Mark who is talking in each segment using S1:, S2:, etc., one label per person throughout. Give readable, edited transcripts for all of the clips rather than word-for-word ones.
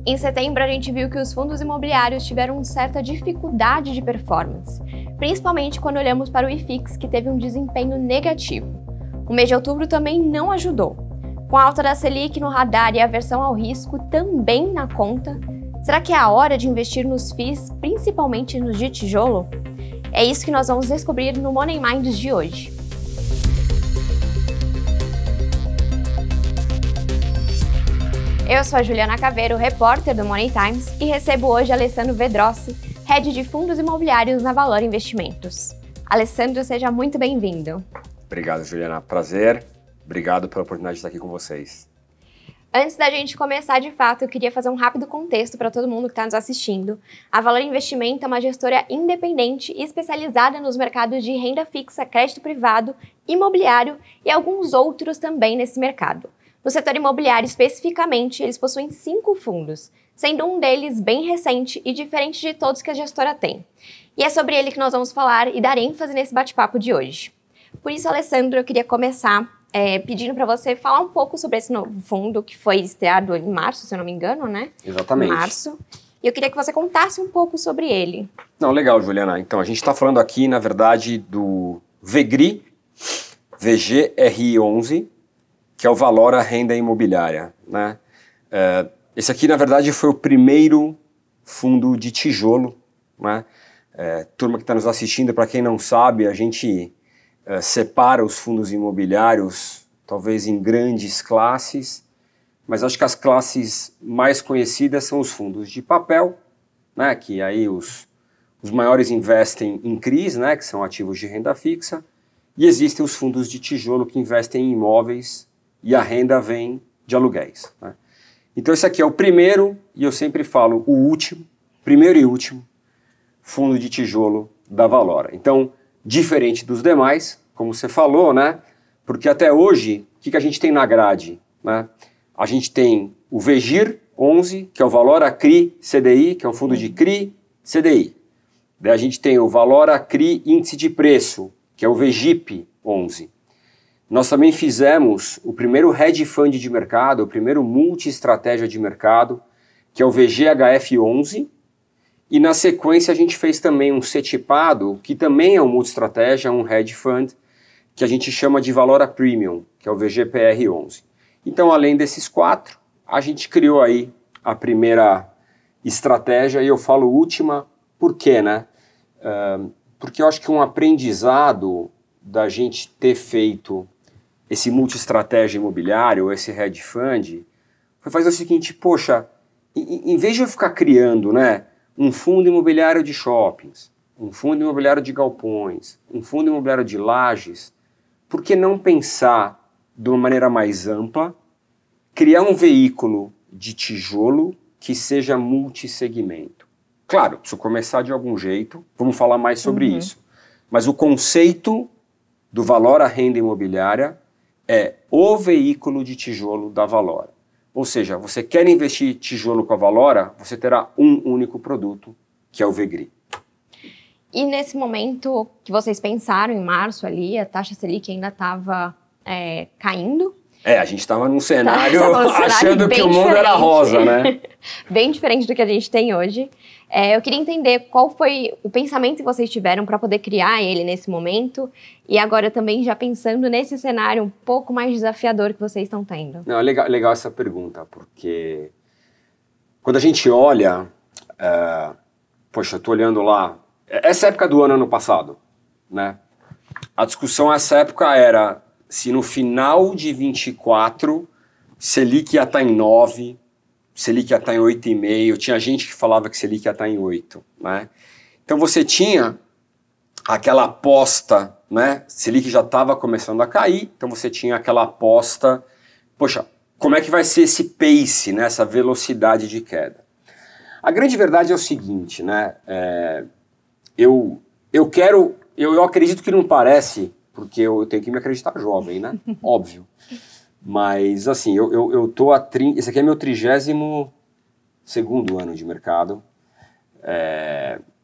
S1: Em setembro, a gente viu que os fundos imobiliários tiveram certa dificuldade de performance, principalmente quando olhamos para o IFIX, que teve um desempenho negativo. O mês de outubro também não ajudou. Com a alta da Selic no radar e a aversão ao risco também na conta, será que é a hora de investir nos FIIs, principalmente nos de tijolo? É isso que nós vamos descobrir no Money Minds de hoje. Eu sou a Juliana Caveiro, repórter do Money Times, e recebo hoje Alessandro Vedrossi, Head de Fundos Imobiliários na Valor Investimentos. Alessandro, seja muito bem-vindo.
S2: Obrigado, Juliana. Prazer. Obrigado pela oportunidade de estar aqui com vocês.
S1: Antes da gente começar de fato, eu queria fazer um rápido contexto para todo mundo que está nos assistindo. A Valor Investimento é uma gestora independente e especializada nos mercados de renda fixa, crédito privado, imobiliário e alguns outros também nesse mercado. No setor imobiliário especificamente, eles possuem 5 fundos, sendo um deles bem recente e diferente de todos que a gestora tem. E é sobre ele que nós vamos falar e dar ênfase nesse bate-papo de hoje. Por isso, Alessandro, eu queria começar pedindo para você falar um pouco sobre esse novo fundo que foi estreado em março, se eu não me engano, né?
S2: Exatamente.
S1: Em março. E eu queria que você contasse um pouco sobre ele.
S2: Não, legal, Juliana. Então, a gente está falando aqui, na verdade, do VGRI, VGRI11, que é o Valora Renda Imobiliária, né? Esse aqui, na verdade, foi o primeiro fundo de tijolo, né? Turma que está nos assistindo, para quem não sabe, a gente separa os fundos imobiliários, talvez em grandes classes, mas acho que as classes mais conhecidas são os fundos de papel, né? Que aí os maiores investem em CRIs, né? Que são ativos de renda fixa, e existem os fundos de tijolo que investem em imóveis, e a renda vem de aluguéis, né? Então esse aqui é o primeiro, e eu sempre falo o último, primeiro e último, fundo de tijolo da Valora. Então, diferente dos demais, como você falou, né? Porque até hoje, o que a gente tem na grade, né? A gente tem o VGIR11, que é o Valora CRI CDI, que é um fundo de CRI CDI. Daí a gente tem o Valora CRI Índice de Preço, que é o VGIP11. Nós também fizemos o primeiro hedge fund de mercado, o primeiro multi-estratégia de mercado, que é o VGHF11, e na sequência a gente fez também um CETIPado, que também é um multi-estratégia, um hedge fund, que a gente chama de Valora Premium, que é o VGPR11. Então, além desses 4, a gente criou aí a primeira estratégia, e eu falo última, por quê, né? Porque eu acho que um aprendizado da gente ter feito esse multi-estratégia imobiliário, esse hedge fund, foi fazer o seguinte: poxa, em vez de eu ficar criando, né, um fundo imobiliário de shoppings, um fundo imobiliário de galpões, um fundo imobiliário de lajes, por que não pensar de uma maneira mais ampla, criar um veículo de tijolo que seja multissegmento? Claro, preciso começar de algum jeito, vamos falar mais sobre isso. Mas o conceito do Valora Renda Imobiliária é o veículo de tijolo da Valora. Ou seja, você quer investir tijolo com a Valora, você terá um único produto, que é o VGRI.
S1: E nesse momento que vocês pensaram, em março ali, a taxa Selic ainda estava caindo.
S2: A gente estava num cenário achando que o mundo era rosa, né?
S1: Bem diferente do que a gente tem hoje. Eu queria entender qual foi o pensamento que vocês tiveram para poder criar ele nesse momento, e agora também já pensando nesse cenário um pouco mais desafiador que vocês estão tendo.
S2: Não, legal essa pergunta, porque quando a gente olha, poxa, eu tô olhando lá, essa época do ano passado, né? A discussão nessa época era se no final de 24 Selic ia estar em 9, Selic ia estar em 8,5, tinha gente que falava que Selic ia estar em 8, né? Então você tinha aquela aposta, né? Selic já estava começando a cair, então você tinha aquela aposta, poxa, como é que vai ser esse pace, né? Essa velocidade de queda? A grande verdade é o seguinte, né? Eu acredito que não parece, porque eu tenho que me acreditar jovem, né? Óbvio. Mas, assim, eu tô esse aqui é meu 32º ano de mercado.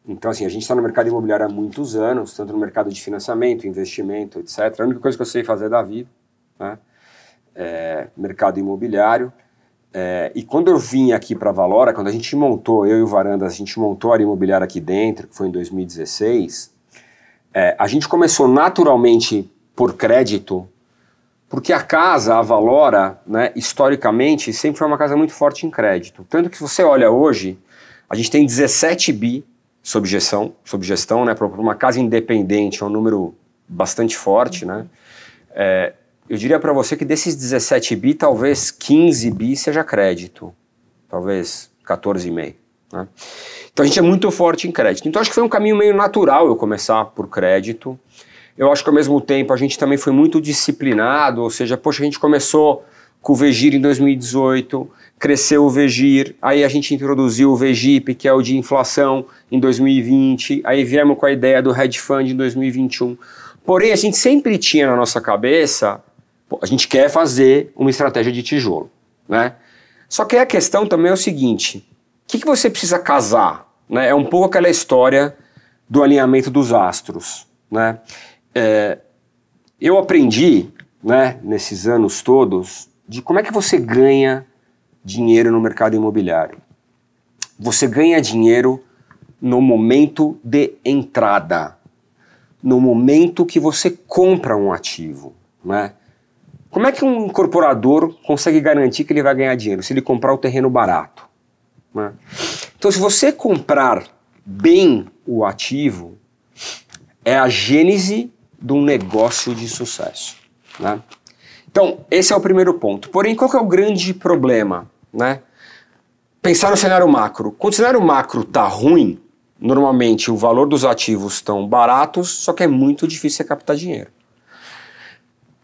S2: Então, assim, a gente está no mercado imobiliário há muitos anos, tanto no mercado de financiamento, investimento, etc. A única coisa que eu sei fazer da vida, né? Mercado imobiliário. E quando eu vim aqui para a Valora, quando a gente montou, eu e o Varandas, a gente montou a área imobiliária aqui dentro, que foi em 2016, a gente começou naturalmente por crédito, porque a casa, a Valora, né, historicamente, sempre foi uma casa muito forte em crédito. Tanto que se você olha hoje, a gente tem 17 bi sob gestão, né, para uma casa independente, é um número bastante forte, né? Eu diria para você que desses 17 bi, talvez 15 bi seja crédito, talvez 14,5. Né? Então a gente é muito forte em crédito. Então acho que foi um caminho meio natural eu começar por crédito. Eu acho que ao mesmo tempo a gente também foi muito disciplinado, ou seja, poxa, a gente começou com o VGIR em 2018, cresceu o VGIR, aí a gente introduziu o VGIP, que é o de inflação, em 2020, aí viemos com a ideia do hedge fund em 2021. Porém, a gente sempre tinha na nossa cabeça, a gente quer fazer uma estratégia de tijolo, né? Só que a questão também é o seguinte, o que você precisa casar? Né? É um pouco aquela história do alinhamento dos astros, né? Eu aprendi, né, nesses anos todos, de como é que você ganha dinheiro no mercado imobiliário. Você ganha dinheiro no momento de entrada, no momento que você compra um ativo, né? Como é que um incorporador consegue garantir que ele vai ganhar dinheiro? Se ele comprar o terreno barato, né? Então, se você comprar bem o ativo, é a gênese de um negócio de sucesso, né? Então, esse é o primeiro ponto. Porém, qual que é o grande problema, né? Pensar no cenário macro. Quando o cenário macro está ruim, normalmente o valor dos ativos estão baratos, só que é muito difícil você captar dinheiro.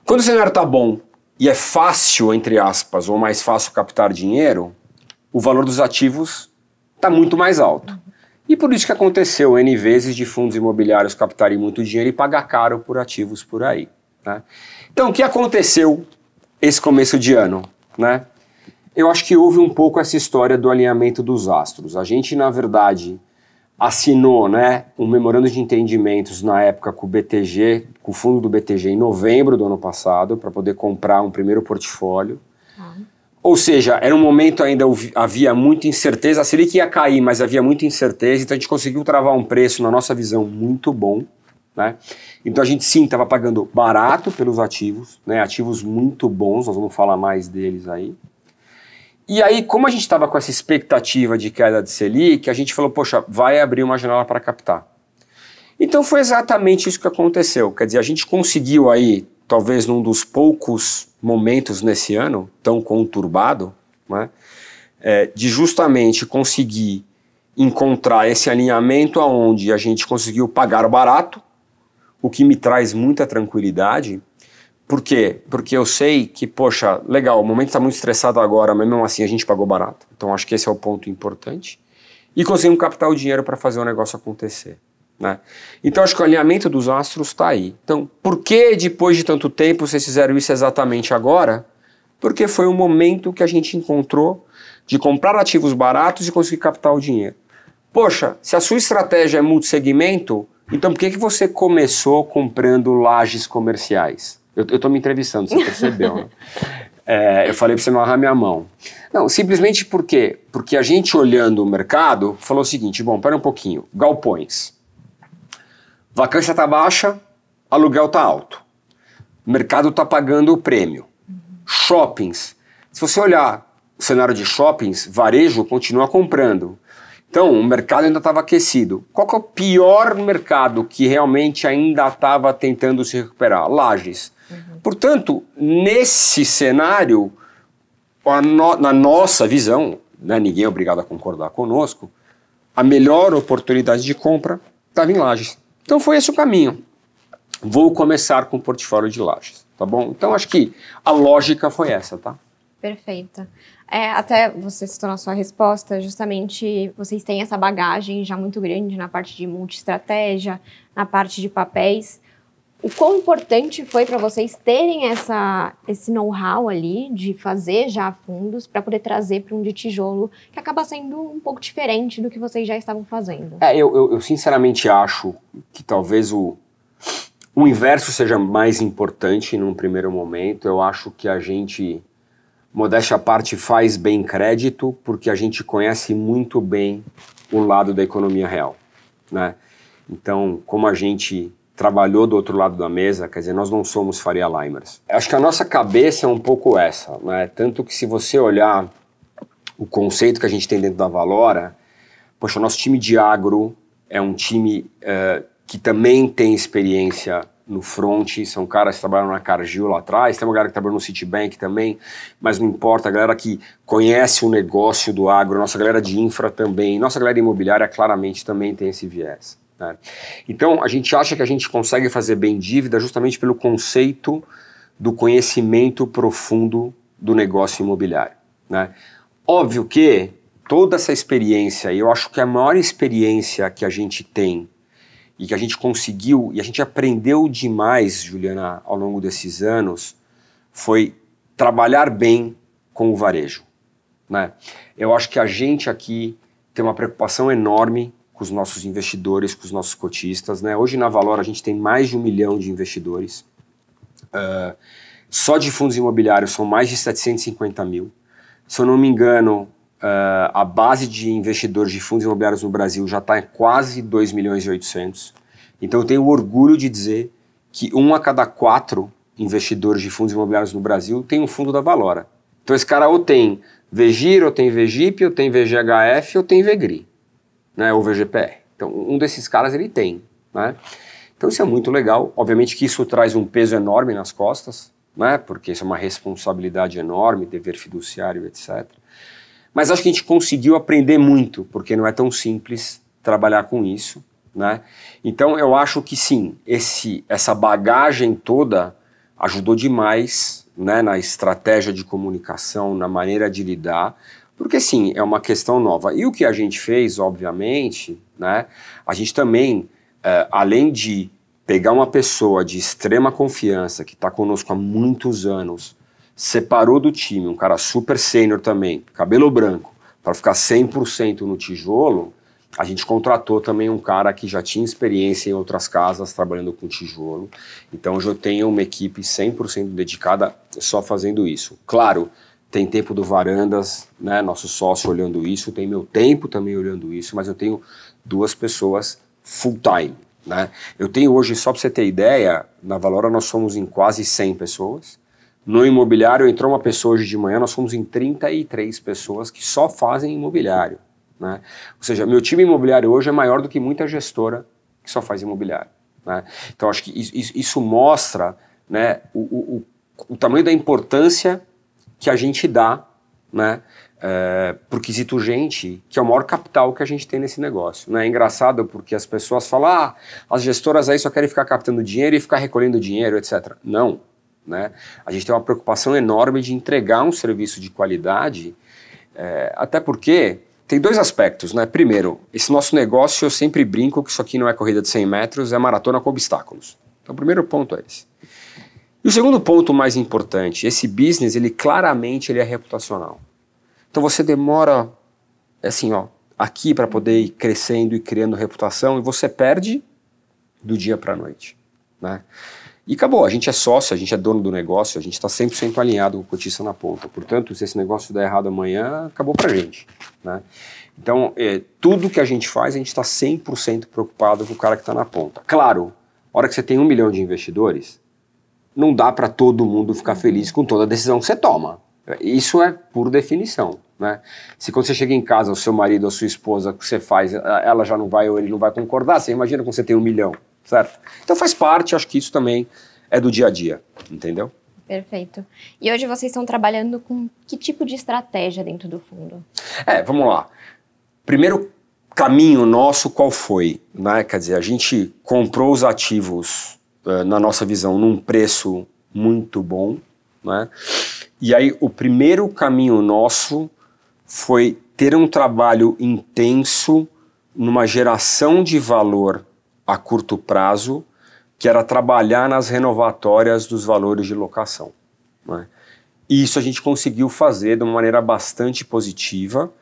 S2: Quando o cenário está bom e é fácil, entre aspas, ou mais fácil captar dinheiro, o valor dos ativos está muito mais alto. E por isso que aconteceu N vezes de fundos imobiliários captarem muito dinheiro e pagar caro por ativos por aí, né? Então, o que aconteceu esse começo de ano, né? Eu acho que houve um pouco essa história do alinhamento dos astros. A gente, na verdade, assinou, né, um memorando de entendimentos na época com o BTG, com o fundo do BTG em novembro do ano passado, para poder comprar um primeiro portfólio. Ou seja, era um momento ainda, havia muita incerteza, a Selic ia cair, mas havia muita incerteza, então a gente conseguiu travar um preço, na nossa visão, muito bom, né? Então a gente sim estava pagando barato pelos ativos, né? Ativos muito bons, nós vamos falar mais deles aí. E aí, como a gente estava com essa expectativa de queda de Selic, a gente falou, poxa, vai abrir uma janela para captar. Então foi exatamente isso que aconteceu, quer dizer, a gente conseguiu aí, talvez num dos poucos momentos nesse ano, tão conturbado, né, de justamente conseguir encontrar esse alinhamento onde a gente conseguiu pagar barato, o que me traz muita tranquilidade. Por quê? Porque eu sei que, poxa, legal, o momento está muito estressado agora, mas mesmo assim a gente pagou barato. Então acho que esse é o ponto importante. E conseguimos captar o dinheiro para fazer o negócio acontecer, né? Então acho que o alinhamento dos astros está aí. Então, por que depois de tanto tempo vocês fizeram isso exatamente agora? Porque foi o momento que a gente encontrou de comprar ativos baratos e conseguir captar o dinheiro. Poxa, se a sua estratégia é multissegmento, então por que você começou comprando lajes comerciais? Eu estou me entrevistando, você percebeu, né? Eu falei para você não amarrar minha mão. Não, simplesmente por quê? Porque a gente olhando o mercado, falou o seguinte, bom, pera um pouquinho, galpões. Vacância está baixa, aluguel está alto. O mercado está pagando o prêmio. Shoppings. Se você olhar o cenário de shoppings, varejo continua comprando. Então, o mercado ainda estava aquecido. Qual que é o pior mercado que realmente ainda estava tentando se recuperar? Lajes. Portanto, nesse cenário, na nossa visão, né, ninguém é obrigado a concordar conosco, a melhor oportunidade de compra estava em lajes. Então foi esse o caminho. Vou começar com o portfólio de lajes, tá bom? Então acho que a lógica foi essa, tá?
S1: Perfeito. Até você citou na sua resposta, justamente vocês têm essa bagagem já muito grande na parte de multi-estratégia, na parte de papéis. O quão importante foi para vocês terem esse know-how ali de fazer já fundos para poder trazer para um de tijolo que acaba sendo um pouco diferente do que vocês já estavam fazendo?
S2: Eu sinceramente acho que talvez o inverso seja mais importante num primeiro momento. Eu acho que a gente modéstia à parte, faz bem crédito, porque a gente conhece muito bem o lado da economia real, né? Então, como a gente trabalhou do outro lado da mesa, quer dizer, nós não somos Faria Limers. Acho que a nossa cabeça é um pouco essa, né? Tanto que se você olhar o conceito que a gente tem dentro da Valora, poxa, o nosso time de agro é um time que também tem experiência no front, são caras que trabalham na Cargill lá atrás, tem uma galera que trabalha no Citibank também, mas não importa, a galera que conhece o negócio do agro, nossa galera de infra também, nossa galera imobiliária claramente também tem esse viés, né? Então a gente acha que a gente consegue fazer bem dívida justamente pelo conceito do conhecimento profundo do negócio imobiliário, né? Óbvio que toda essa experiência, e eu acho que a maior experiência que a gente tem e que a gente conseguiu, e a gente aprendeu demais, Juliana, ao longo desses anos, foi trabalhar bem com o varejo, né? Eu acho que a gente aqui tem uma preocupação enorme com os nossos investidores, com os nossos cotistas, né? Hoje na Valora a gente tem mais de 1 milhão de investidores, só de fundos imobiliários são mais de 750 mil. Se eu não me engano, a base de investidores de fundos imobiliários no Brasil já está em quase 2 milhões e 800. Então eu tenho orgulho de dizer que 1 a cada 4 investidores de fundos imobiliários no Brasil tem um fundo da Valora. Então esse cara ou tem VGIR, ou tem VGIP, ou tem VGHF, ou tem VGRI, né, ou VGPR. Então um desses caras ele tem, né? Então isso é muito legal. Obviamente que isso traz um peso enorme nas costas, né, porque isso é uma responsabilidade enorme, dever fiduciário, etc. Mas acho que a gente conseguiu aprender muito, porque não é tão simples trabalhar com isso, né? Então eu acho que sim, essa bagagem toda ajudou demais, né, na estratégia de comunicação, na maneira de lidar, porque sim, é uma questão nova. E o que a gente fez, obviamente, né, a gente também, além de pegar uma pessoa de extrema confiança, que está conosco há muitos anos, separou do time, um cara super sênior também, cabelo branco, para ficar 100% no tijolo, a gente contratou também um cara que já tinha experiência em outras casas trabalhando com tijolo. Então hoje eu tenho uma equipe 100% dedicada só fazendo isso. Claro, tem tempo do Varandas, né, nosso sócio olhando isso, tem meu tempo também olhando isso, mas eu tenho 2 pessoas full time, né? Eu tenho hoje, só para você ter ideia, na Valora nós somos em quase 100 pessoas. No imobiliário entrou uma pessoa hoje de manhã, nós somos em 33 pessoas que só fazem imobiliário, né? Ou seja, meu time imobiliário hoje é maior do que muita gestora que só faz imobiliário, né? Então acho que isso mostra, né, o tamanho da importância que a gente dá, né, pro quesito gente, que é o maior capital que a gente tem nesse negócio, né? É engraçado porque as pessoas falam, as gestoras aí só querem ficar captando dinheiro e ficar recolhendo dinheiro, etc. Não, né? A gente tem uma preocupação enorme de entregar um serviço de qualidade, até porque tem 2 aspectos, né? Primeiro, esse nosso negócio, eu sempre brinco que isso aqui não é corrida de 100 metros, é maratona com obstáculos. Então o primeiro ponto é esse. E o segundo ponto mais importante, esse business, ele claramente é reputacional. Então você demora, assim, aqui para poder ir crescendo e criando reputação, e você perde do dia para a noite, né? E acabou, a gente é sócio, a gente é dono do negócio, a gente está 100% alinhado com o cotista na ponta. Portanto, se esse negócio der errado amanhã, acabou pra gente, né? Então, tudo que a gente faz, a gente está 100% preocupado com o cara que está na ponta. Claro, a hora que você tem 1 milhão de investidores, não dá para todo mundo ficar feliz com toda a decisão que você toma. Isso é por definição, né? Se quando você chega em casa, o seu marido ou a sua esposa, o que você faz, ela já não vai ou ele não vai concordar, você imagina quando você tem 1 milhão, certo? Então faz parte, acho que isso também é do dia a dia, entendeu?
S1: Perfeito. E hoje vocês estão trabalhando com que tipo de estratégia dentro do fundo?
S2: Vamos lá. Primeiro caminho nosso, qual foi? Né? Quer dizer, a gente comprou os ativos, na nossa visão, num preço muito bom, né? E aí o primeiro caminho nosso foi ter um trabalho intenso numa geração de valor a curto prazo, que era trabalhar nas renovatórias dos valores de locação, né? E isso a gente conseguiu fazer de uma maneira bastante positiva,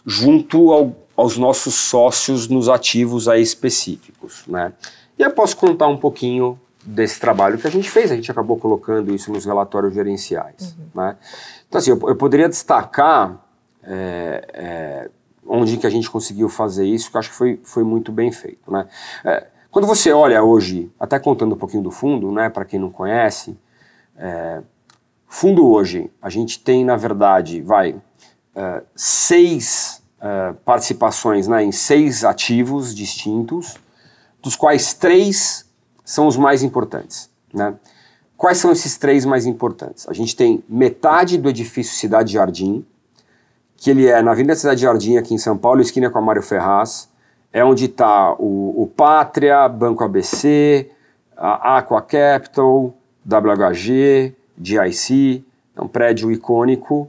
S2: junto aos nossos sócios nos ativos aí específicos, né? E eu posso contar um pouquinho desse trabalho que a gente fez, a gente acabou colocando isso nos relatórios gerenciais. Né? Então, assim, eu poderia destacar onde que a gente conseguiu fazer isso, que eu acho que foi muito bem feito. Né? Quando você olha hoje, até contando um pouquinho do fundo, né, para quem não conhece, fundo hoje, a gente tem, na verdade, 6 participações, né, em 6 ativos distintos, dos quais 3 são os mais importantes. Né? Quais são esses 3 mais importantes? A gente tem metade do edifício Cidade Jardim, que ele é na Avenida Cidade Jardim, aqui em São Paulo, esquina com a Mário Ferraz, é onde está o Pátria, Banco ABC, a Aqua Capital, WHG, GIC, é um prédio icônico,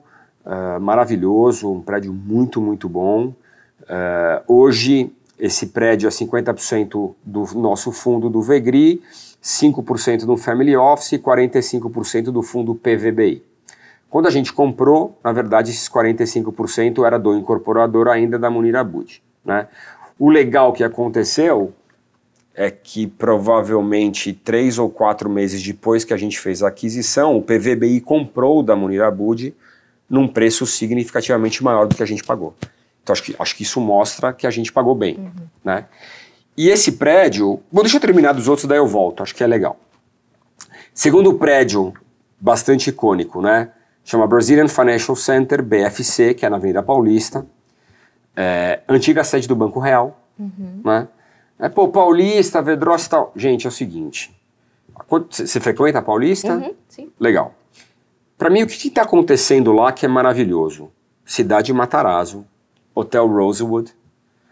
S2: maravilhoso, um prédio muito, muito bom. Hoje, esse prédio é 50% do nosso fundo do Vegri, 5% do Family Office e 45% do fundo PVBI. Quando a gente comprou, na verdade, esses 45% era do incorporador ainda da Munir Abud. Né? O legal que aconteceu é que provavelmente 3 ou 4 meses depois que a gente fez a aquisição, o PVBI comprou da Munir Abud num preço significativamente maior do que a gente pagou. Então acho que isso mostra que a gente pagou bem. Né? E esse prédio, bom, deixa eu terminar dos outros, daí eu volto, acho que é legal. Segundo prédio, bastante icônico, né? Chama Brazilian Financial Center, BFC, que é na Avenida Paulista, antiga sede do Banco Real, né? Paulista, Vedrosa e tal. Gente, é o seguinte, você frequenta a Paulista?
S1: Sim.
S2: Legal. Para mim, o que está acontecendo lá que é maravilhoso? Cidade Matarazzo, Hotel Rosewood,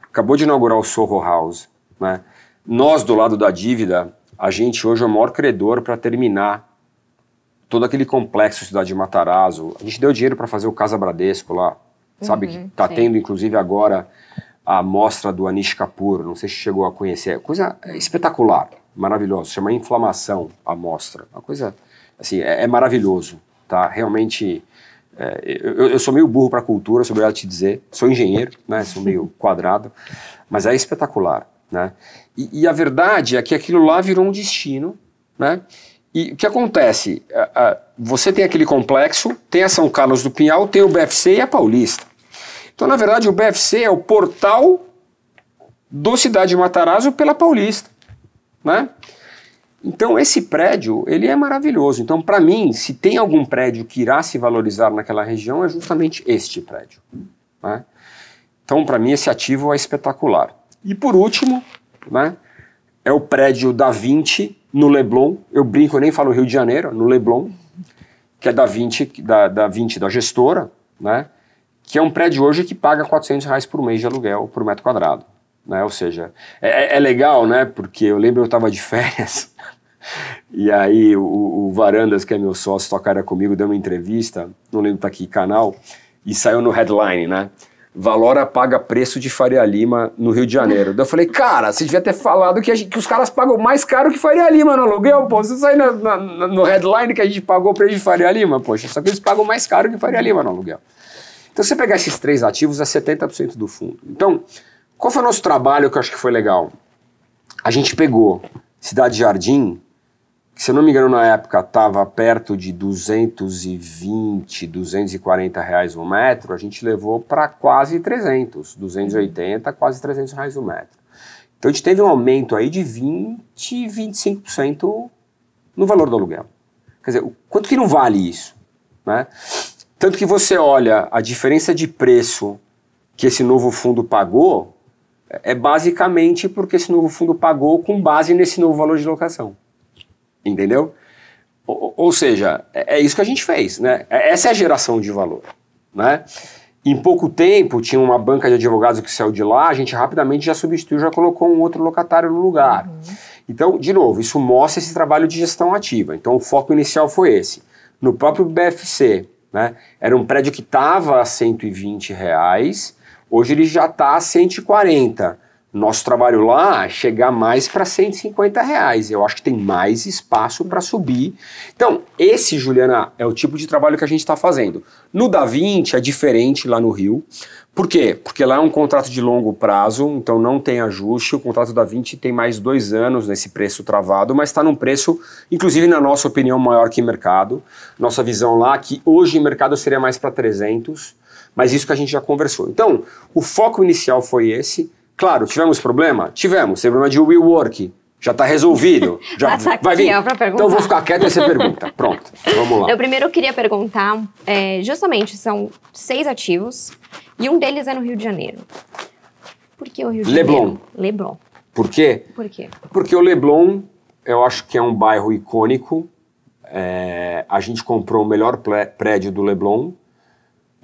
S2: acabou de inaugurar o Soho House, né? Nós, do lado da dívida, a gente hoje é o maior credor para terminar todo aquele complexo Cidade Matarazzo. A gente deu dinheiro para fazer o Casa Bradesco lá, sabe? Que está tendo, inclusive, agora a mostra do Anish Kapoor, não sei se chegou a conhecer, coisa espetacular, maravilhosa, chama Inflamação a mostra, uma coisa, assim, é maravilhoso, tá? Realmente, eu sou meio burro para cultura, sobre ela te dizer, sou engenheiro, né? Sou meio quadrado, mas é espetacular, né? E a verdade é que aquilo lá virou um destino, né? E o que acontece? Você tem aquele complexo, tem a São Carlos do Pinhal, tem o BFC e a Paulista. Então, na verdade, o BFC é o portal do Cidade Matarazzo pela Paulista, né? Então, esse prédio, ele é maravilhoso. Então, para mim, se tem algum prédio que irá se valorizar naquela região, é justamente este prédio, né? Então, para mim, esse ativo é espetacular. E, por último, né, é o prédio da Vinci, no Leblon. Eu brinco, eu nem falo Rio de Janeiro, no Leblon, que é da Vinci, da gestora, né? Que é um prédio hoje que paga R$400 por mês de aluguel por metro quadrado, né? Ou seja, é legal, né? Porque eu lembro eu estava de férias e aí o Varandas, que é meu sócio, tocara comigo, deu uma entrevista, não lembro tá aqui, canal, e saiu no headline, né? Valora paga preço de Faria Lima no Rio de Janeiro. Daí eu falei, cara, você devia ter falado que os caras pagam mais caro que Faria Lima no aluguel, pô. Você sai no headline que a gente pagou o preço de Faria Lima, poxa, só que eles pagam mais caro que Faria Lima no aluguel. Então, se você pegar esses 3 ativos, é 70% do fundo. Então, qual foi o nosso trabalho que eu acho que foi legal? A gente pegou Cidade Jardim, que, se eu não me engano, na época estava perto de 220, 240 reais o metro, a gente levou para quase 300, 280, quase 300 reais o metro. Então, a gente teve um aumento aí de 20, 25% no valor do aluguel. Quer dizer, quanto que não vale isso, né? Tanto que você olha a diferença de preço que esse novo fundo pagou, é basicamente porque esse novo fundo pagou com base nesse novo valor de locação. Entendeu? Ou seja, é isso que a gente fez, né? Essa é a geração de valor, né? Em pouco tempo, tinha uma banca de advogados que saiu de lá, a gente rapidamente já substituiu, já colocou um outro locatário no lugar. Então, de novo, isso mostra esse trabalho de gestão ativa. Então, o foco inicial foi esse. No próprio BFC, né? Era um prédio que estava a R$120, hoje ele já está a 140. Nosso trabalho lá é chegar mais para R$150. Eu acho que tem mais espaço para subir. Então, esse, Juliana, é o tipo de trabalho que a gente está fazendo. No Da Vinci é diferente lá no Rio, Por quê? Porque lá é um contrato de longo prazo, então não tem ajuste. O contrato da Vinci tem mais 2 anos nesse preço travado, mas está num preço, inclusive na nossa opinião, maior que mercado. Nossa visão lá, que hoje o mercado seria mais para 300, mas isso que a gente já conversou. Então, o foco inicial foi esse. Claro, tivemos problema? Tivemos. Tem problema de rework. Já está resolvido. Já
S1: tá
S2: vai vir.
S1: Pra perguntar.
S2: Então eu vou ficar quieto e você pergunta. Pronto, vamos lá.
S1: Eu primeiro queria perguntar, justamente, são 6 ativos e um deles é no Rio de Janeiro. Por que o Rio de Janeiro? Leblon.
S2: Por quê?
S1: Por quê?
S2: Porque o Leblon, eu acho que é um bairro icônico. A gente comprou o melhor prédio do Leblon,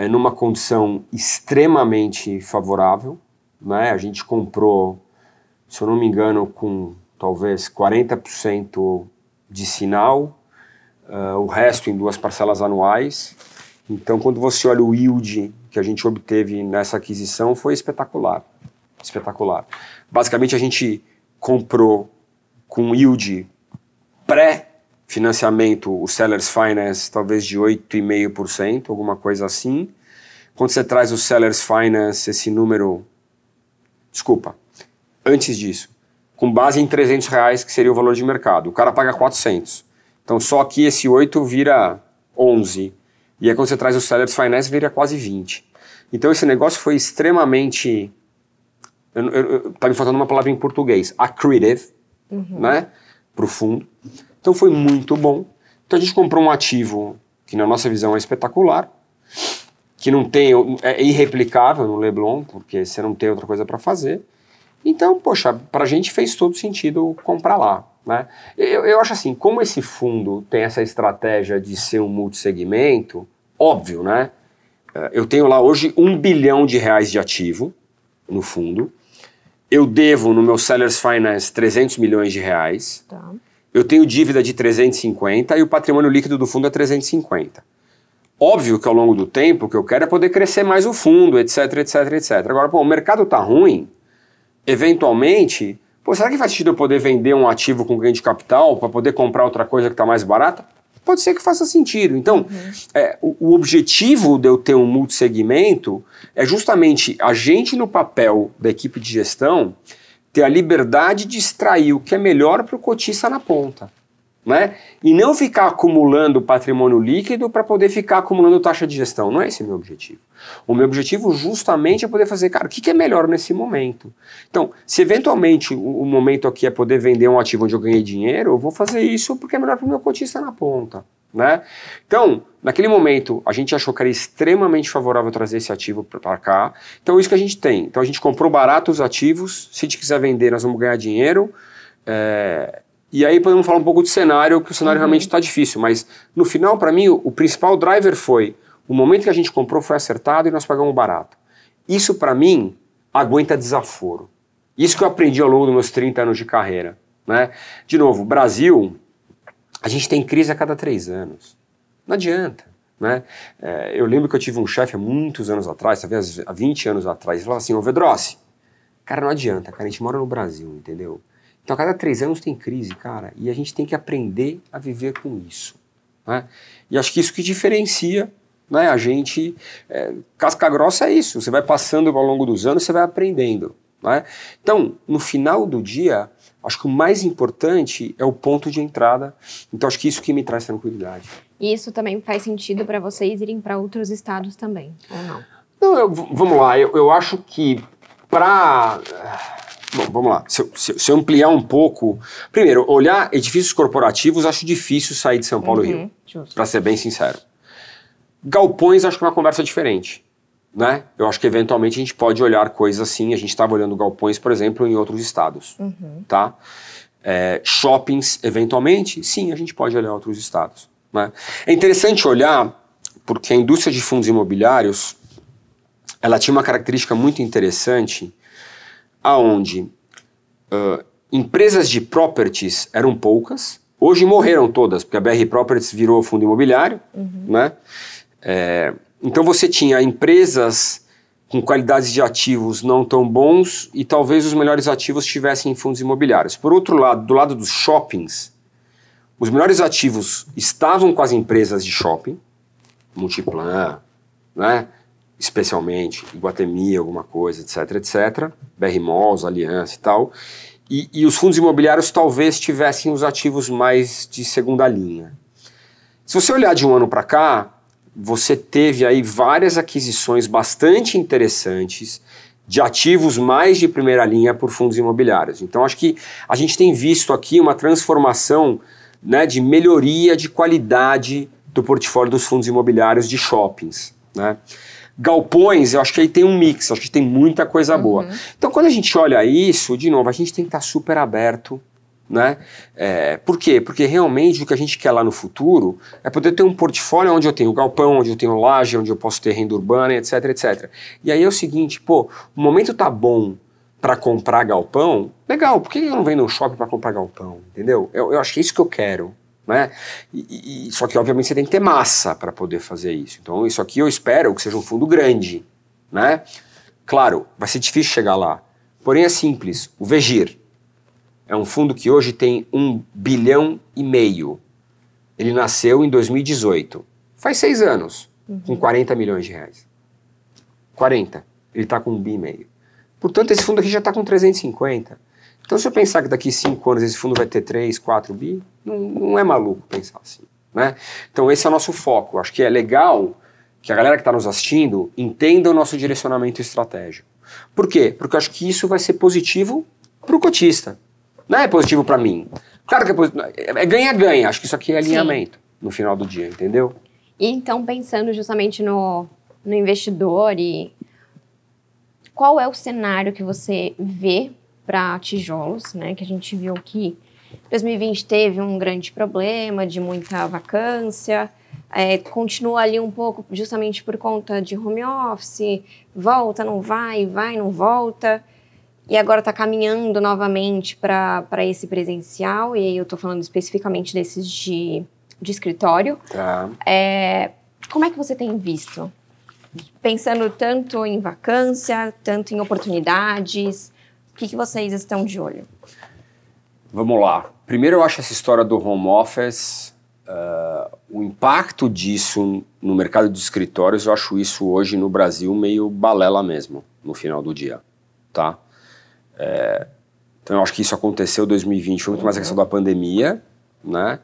S2: numa condição extremamente favorável, né? A gente comprou, se eu não me engano, com talvez 40% de sinal, o resto em 2 parcelas anuais. Então, quando você olha o yield que a gente obteve nessa aquisição, foi espetacular. Espetacular. Basicamente, a gente comprou com yield pré-financiamento, o Seller's Finance, talvez de 8,5%, alguma coisa assim. Quando você traz o Seller's Finance, esse número... Desculpa, antes disso, com base em R$300, que seria o valor de mercado. O cara paga 400. Então, só aqui esse 8 vira 11. E aí, quando você traz o Seller's Finance, vira quase 20. Então, esse negócio foi extremamente... Tá me faltando uma palavra em português. Accretive, né? Para o fundo. Então, foi muito bom. Então, a gente comprou um ativo que, na nossa visão, é espetacular. Que não tem... É irreplicável no Leblon, porque você não tem outra coisa para fazer. Então, poxa, para a gente fez todo sentido comprar lá, né? Eu acho assim, como esse fundo tem essa estratégia de ser um multissegmento, óbvio, né? Eu tenho lá hoje R$1 bilhão de ativo no fundo. Eu devo no meu Seller's Finance 300 milhões de reais.
S1: Tá.
S2: Eu tenho dívida de 350 e o patrimônio líquido do fundo é 350. Óbvio que ao longo do tempo o que eu quero é poder crescer mais o fundo, etc, etc, etc. Agora, pô, o mercado tá ruim. Eventualmente, será que faz sentido eu poder vender um ativo com ganho de capital para poder comprar outra coisa que está mais barata? Pode ser que faça sentido. Então, o objetivo de eu ter um multissegmento é justamente a gente no papel da equipe de gestão ter a liberdade de extrair o que é melhor para o cotista na ponta, né? E não ficar acumulando patrimônio líquido para poder ficar acumulando taxa de gestão. Não é esse o meu objetivo. O meu objetivo justamente é poder fazer, cara, o que é melhor nesse momento? Então, se eventualmente o momento aqui é poder vender um ativo onde eu ganhei dinheiro, eu vou fazer isso porque é melhor para o meu cotista na ponta, né? Então, naquele momento, a gente achou que era extremamente favorável trazer esse ativo para cá. Então, é isso que a gente tem. Então, a gente comprou barato os ativos. Se a gente quiser vender, nós vamos ganhar dinheiro. E aí podemos falar um pouco de cenário, que o cenário realmente está difícil, mas no final, para mim, o principal driver foi o momento que a gente comprou foi acertado e nós pagamos barato. Isso, para mim, aguenta desaforo. Isso que eu aprendi ao longo dos meus 30 anos de carreira, né? De novo, Brasil, a gente tem crise a cada 3 anos. Não adianta, né? Eu lembro que eu tive um chefe há muitos anos atrás, talvez há 20 anos atrás, ele falava assim, ô Vedrossi, cara, não adianta, cara, a gente mora no Brasil, entendeu? Então, a cada 3 anos tem crise, cara, e a gente tem que aprender a viver com isso, né? E acho que isso que diferencia, né, a gente, casca grossa é isso, você vai passando ao longo dos anos, você vai aprendendo, né? Então, no final do dia, acho que o mais importante é o ponto de entrada, então acho que isso que me traz tranquilidade.
S1: E isso também faz sentido para vocês irem para outros estados também, ou não?
S2: Não, vamos lá, eu acho que para... Bom, vamos lá. Se eu ampliar um pouco... Primeiro, olhar edifícios corporativos, acho difícil sair de São Paulo e Rio, para ser bem sincero. Galpões, acho que é uma conversa diferente, né? Eu acho que eventualmente a gente pode olhar coisas assim. A gente estava olhando galpões, por exemplo, em outros estados, tá? Shoppings, eventualmente, sim, a gente pode olhar outros estados, né? É interessante olhar, porque a indústria de fundos imobiliários, ela tinha uma característica muito interessante, aonde empresas de properties eram poucas, hoje morreram todas, porque a BR Properties virou fundo imobiliário, né? Então você tinha empresas com qualidades de ativos não tão bons e talvez os melhores ativos estivessem em fundos imobiliários. Por outro lado, do lado dos shoppings, os melhores ativos estavam com as empresas de shopping, Multiplan, né? especialmente, Iguatemi, alguma coisa, etc, etc, BR Malls, Aliança e tal, e os fundos imobiliários talvez tivessem os ativos mais de segunda linha. Se você olhar de um ano para cá, você teve aí várias aquisições bastante interessantes de ativos mais de primeira linha por fundos imobiliários. Então acho que a gente tem visto aqui uma transformação, né, de melhoria de qualidade do portfólio dos fundos imobiliários de shoppings, né? Galpões, eu acho que aí tem um mix, acho que tem muita coisa boa. Então quando a gente olha isso, de novo, a gente tem que estar super aberto, né? Por quê? Porque realmente o que a gente quer lá no futuro é poder ter um portfólio onde eu tenho galpão, onde eu tenho laje, onde eu posso ter renda urbana, etc, etc. E aí é o seguinte, pô, o momento tá bom para comprar galpão, legal, por que eu não venho no shopping para comprar galpão, entendeu? Eu acho que é isso que eu quero, né? Só que obviamente você tem que ter massa para poder fazer isso. Então isso aqui eu espero que seja um fundo grande, né? Claro, vai ser difícil chegar lá, porém é simples, o Vegir é um fundo que hoje tem 1,5 bilhão. Ele nasceu em 2018. Faz 6 anos, com 40 milhões de reais. 40. Ele está com 1,5 bilhão. Portanto, esse fundo aqui já está com 350. Então, se eu pensar que daqui 5 anos esse fundo vai ter 3, 4 bi, não é maluco pensar assim, né? Então, esse é o nosso foco. Acho que é legal que a galera que está nos assistindo entenda o nosso direcionamento estratégico. Por quê? Porque eu acho que isso vai ser positivo para o cotista. Não é positivo para mim. Claro que é positivo. É ganha-ganha. Acho que isso aqui é alinhamento no final do dia, entendeu?
S1: E então, pensando justamente no investidor, e qual é o cenário que você vê para tijolos, né? Que a gente viu que 2020 teve um grande problema de muita vacância, continua ali um pouco justamente por conta de home office, volta, não vai, vai, não volta. E agora está caminhando novamente para esse presencial, e aí eu estou falando especificamente desses de escritório.
S2: Tá.
S1: Como é que você tem visto? Pensando tanto em vacância, tanto em oportunidades, o que vocês estão de olho?
S2: Vamos lá. Primeiro eu acho essa história do home office, o impacto disso no mercado de escritórios, eu acho isso hoje no Brasil meio balela mesmo, no final do dia, tá? Então eu acho que isso aconteceu em 2020, foi muito mais a questão da pandemia, né?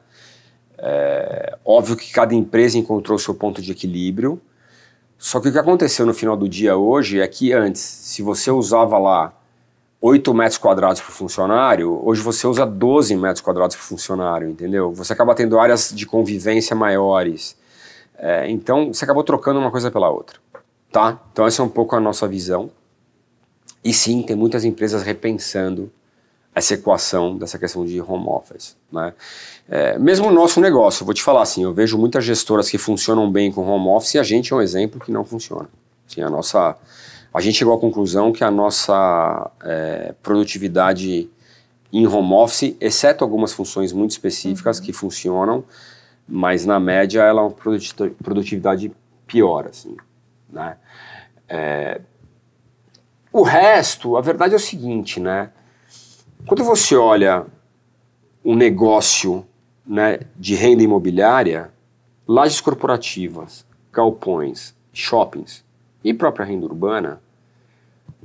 S2: Óbvio que cada empresa encontrou o seu ponto de equilíbrio, só que o que aconteceu no final do dia hoje é que antes, se você usava lá 8 metros quadrados por funcionário, hoje você usa 12 metros quadrados por funcionário, entendeu? Você acaba tendo áreas de convivência maiores, então você acabou trocando uma coisa pela outra, tá? Então essa é um pouco a nossa visão. E sim, tem muitas empresas repensando essa equação dessa questão de home office, né? Mesmo o nosso negócio, eu vou te falar assim, eu vejo muitas gestoras que funcionam bem com home office e a gente é um exemplo que não funciona. Assim, a gente chegou à conclusão que a nossa produtividade em home office, exceto algumas funções muito específicas que funcionam, mas na média ela é uma produtividade pior, assim, né? O resto, a verdade é o seguinte, né? Quando você olha um negócio, né, de renda imobiliária, lajes corporativas, galpões, shoppings e própria renda urbana,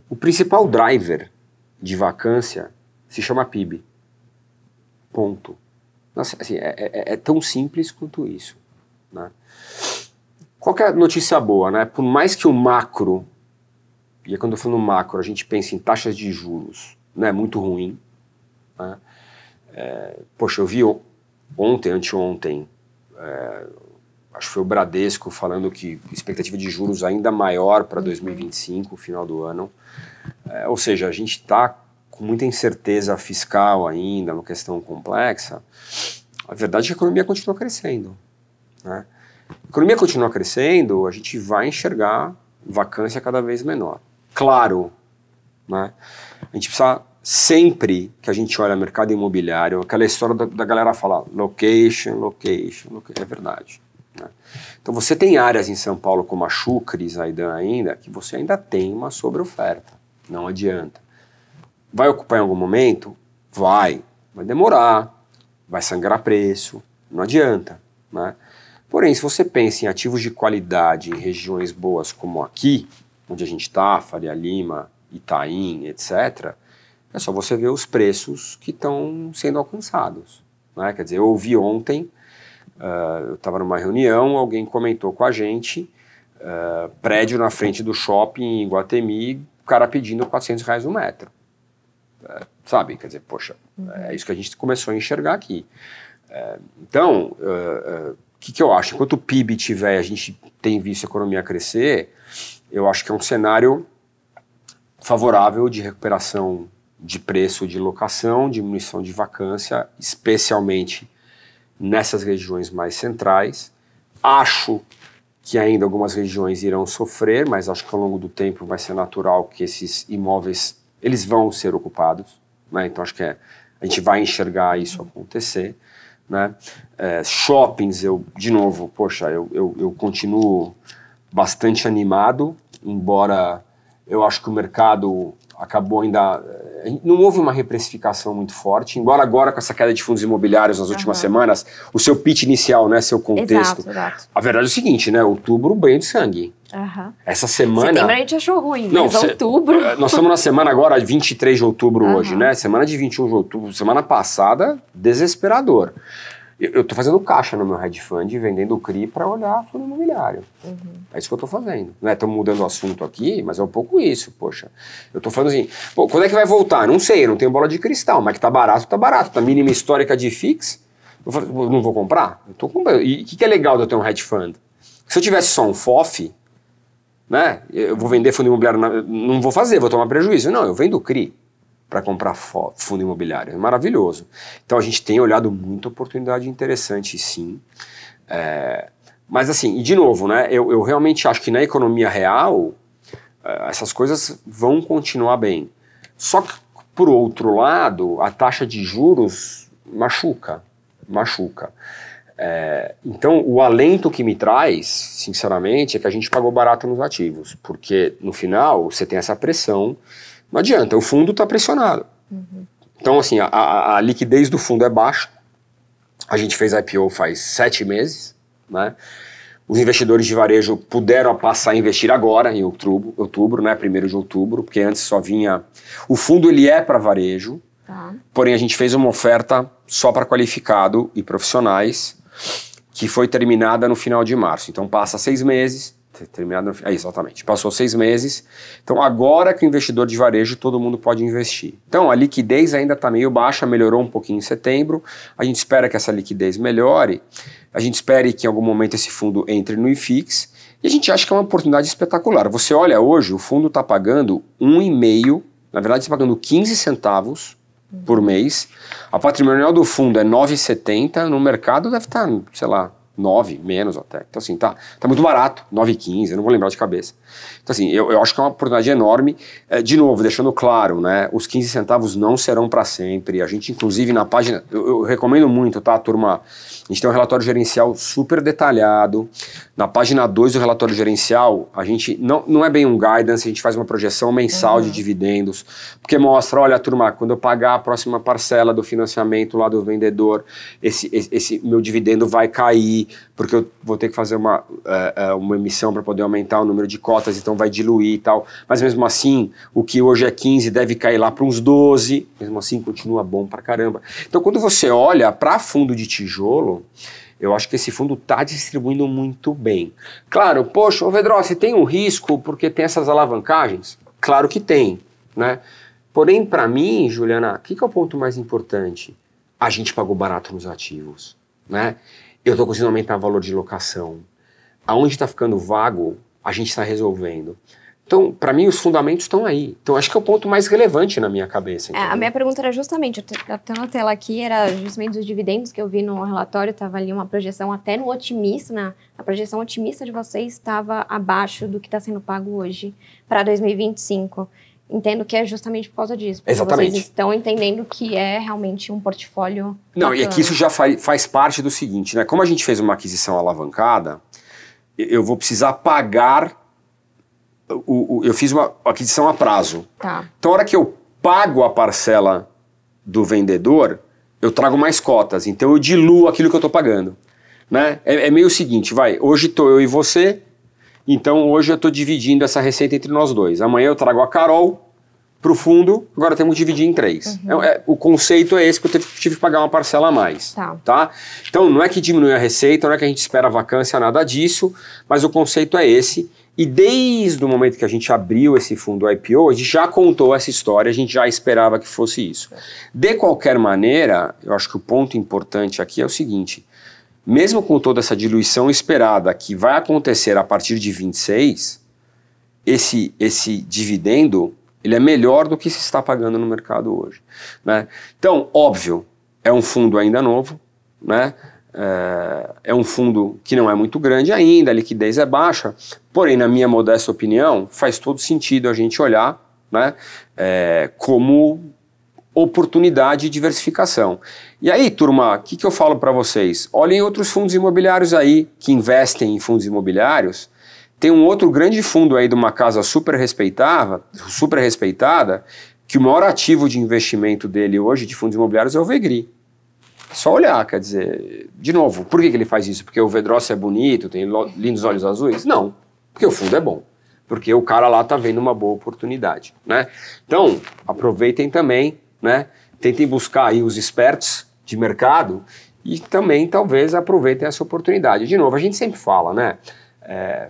S2: o principal driver de vacância se chama PIB. Ponto. Nossa, assim, é tão simples quanto isso, né? Qual que é a notícia boa, né? Por mais que o macro, e quando eu falo macro, a gente pensa em taxas de juros, né, muito ruim, né? Poxa, eu vi ontem, anteontem, acho que foi o Bradesco falando que expectativa de juros ainda maior para 2025, final do ano. Ou seja, a gente está com muita incerteza fiscal ainda, uma questão complexa. A verdade é que a economia continua crescendo, né? A economia continua crescendo, a gente vai enxergar vacância cada vez menor. Claro, né? A gente precisa sempre que a gente olha mercado imobiliário, aquela história da galera falar location, é verdade, né? Então você tem áreas em São Paulo como a Chucres ainda, que você ainda tem uma sobre-oferta, não adianta. Vai ocupar em algum momento? Vai demorar, vai sangrar preço, não adianta, né? Porém, se você pensa em ativos de qualidade em regiões boas como aqui, onde a gente está, Faria Lima, Itaim, etc., é só você ver os preços que estão sendo alcançados, né? Quer dizer, eu ouvi ontem, eu estava numa reunião, alguém comentou com a gente, prédio na frente do shopping em Iguatemi, o cara pedindo R$400 um metro. Sabe? Quer dizer, poxa, é isso que a gente começou a enxergar aqui. Então, o que eu acho? Enquanto o PIB tiver, a gente tem visto a economia crescer, eu acho que é um cenário favorável de recuperação de preço de locação, diminuição de vacância, especialmente nessas regiões mais centrais. Acho que ainda algumas regiões irão sofrer, mas acho que ao longo do tempo vai ser natural que esses imóveis eles vão ser ocupados, né? Então acho que a gente vai enxergar isso acontecer, né? Shoppings, de novo, poxa, eu continuo bastante animado, embora eu acho que o mercado acabou ainda... Não houve uma reprecificação muito forte, embora agora com essa queda de fundos imobiliários nas últimas semanas, o seu pitch inicial, né, seu contexto...
S1: Exato.
S2: A verdade é o seguinte, né, outubro, banho de sangue. Essa semana...
S1: Setembro a gente achou ruim, mas outubro...
S2: Nós estamos na semana agora, 23 de outubro hoje, né, semana de 21 de outubro, semana passada, desesperador. Eu estou fazendo caixa no meu hedge fund, vendendo o CRI para olhar fundo imobiliário. É isso que eu estou fazendo. Estamos mudando o assunto aqui, mas é um pouco isso, poxa. Eu estou falando assim, pô, quando é que vai voltar? Não sei, eu não tenho bola de cristal, mas que tá barato, tá barato. Tá mínima histórica de FIX, eu não vou comprar? Eu tô comprando. E o que é legal de eu ter um hedge fund? Se eu tivesse só um FOF, né, eu vou vender fundo imobiliário, não vou fazer, vou tomar prejuízo. Não, eu vendo o CRI para comprar fundo imobiliário. É maravilhoso. Então a gente tem olhado muita oportunidade interessante, sim. Mas assim, e de novo, né, eu realmente acho que na economia real essas coisas vão continuar bem. Só que, por outro lado, a taxa de juros machuca. Então o alento que me traz, sinceramente, é que a gente pagou barato nos ativos, porque no final você tem essa pressão. Não adianta, o fundo está pressionado. Então, assim, a liquidez do fundo é baixa. A gente fez IPO faz 7 meses, né? Os investidores de varejo puderam passar a investir agora, em outubro, né? 1º de outubro, porque antes só vinha... O fundo, ele é para varejo, porém a gente fez uma oferta só para qualificado e profissionais, que foi terminada no final de março. Então, passa 6 meses... Terminado no... exatamente, passou 6 meses, então agora que o investidor de varejo todo mundo pode investir. Então a liquidez ainda está meio baixa, melhorou um pouquinho em setembro, a gente espera que essa liquidez melhore, a gente espera que em algum momento esse fundo entre no IFIX, e a gente acha que é uma oportunidade espetacular. Você olha hoje, o fundo está pagando 1,5, na verdade está pagando 15 centavos por mês, a patrimonial do fundo é 9,70, no mercado deve estar, sei lá, 9, menos até. Então assim, tá muito barato, 9,15, eu não vou lembrar de cabeça. Então assim, eu acho que é uma oportunidade enorme. De novo, deixando claro, né, os 15 centavos não serão para sempre. A gente, inclusive, na página, eu recomendo muito, tá, turma? A gente tem um relatório gerencial super detalhado. Na página 2 do relatório gerencial, a gente não é bem um guidance, a gente faz uma projeção mensal de dividendos, porque mostra, olha, turma, quando eu pagar a próxima parcela do financiamento lá do vendedor, esse meu dividendo vai cair, porque eu vou ter que fazer uma emissão para poder aumentar o número de cotas, então vai diluir e tal. Mas mesmo assim, o que hoje é 15 deve cair lá para uns 12, mesmo assim continua bom pra caramba. Então quando você olha para fundo de tijolo, eu acho que esse fundo está distribuindo muito bem. Claro, poxa, Vedrossi, tem um risco porque tem essas alavancagens? Claro que tem, né? Porém, para mim, Juliana, o que é o ponto mais importante? A gente pagou barato nos ativos, né? Eu estou conseguindo aumentar o valor de locação. Aonde está ficando vago, a gente está resolvendo. Então, para mim, os fundamentos estão aí. Então, acho que é o ponto mais relevante na minha cabeça.
S1: A minha pergunta era justamente, eu tenho na tela aqui, era justamente os dividendos que eu vi no relatório, estava ali uma projeção até no otimista, a projeção otimista de vocês estava abaixo do que está sendo pago hoje para 2025. Entendo que é justamente por causa disso.
S2: Exatamente.
S1: Vocês estão entendendo que é realmente um portfólio
S2: bacana. E é que isso já faz parte do seguinte, né? Como a gente fez uma aquisição alavancada, eu vou precisar pagar... eu fiz uma aquisição a prazo.
S1: Tá.
S2: Então, a hora que eu pago a parcela do vendedor, eu trago mais cotas. Então, eu diluo aquilo que eu estou pagando. né? É meio o seguinte, hoje estou eu e você, então hoje eu estou dividindo essa receita entre nós dois. Amanhã eu trago a Carol para o fundo, agora temos que dividir em 3. O conceito é esse, que eu tive que pagar uma parcela a mais. Tá? Então não é que diminui a receita, não é que a gente espera a vacância, nada disso, mas o conceito é esse. E desde o momento que a gente abriu esse fundo IPO, a gente já contou essa história, a gente já esperava que fosse isso. De qualquer maneira, eu acho que o ponto importante aqui é o seguinte, mesmo com toda essa diluição esperada que vai acontecer a partir de 26, esse dividendo, ele é melhor do que se está pagando no mercado hoje, né? Então, óbvio, é um fundo ainda novo, né? É um fundo que não é muito grande ainda, a liquidez é baixa, porém, na minha modesta opinião, faz todo sentido a gente olhar, né, como oportunidade de diversificação. E aí, turma, o que eu falo para vocês? Olhem outros fundos imobiliários aí que investem em fundos imobiliários. Tem um outro grande fundo aí de uma casa super respeitada, que o maior ativo de investimento dele hoje de fundos imobiliários é o Vegri. É só olhar, quer dizer, de novo, por que ele faz isso? Porque o Vedross é bonito, tem lindos olhos azuis? Não, porque o fundo é bom. Porque o cara lá está vendo uma boa oportunidade, né? Então, aproveitem também, né? Tentem buscar aí os experts de mercado e também talvez aproveitem essa oportunidade. De novo, a gente sempre fala, né?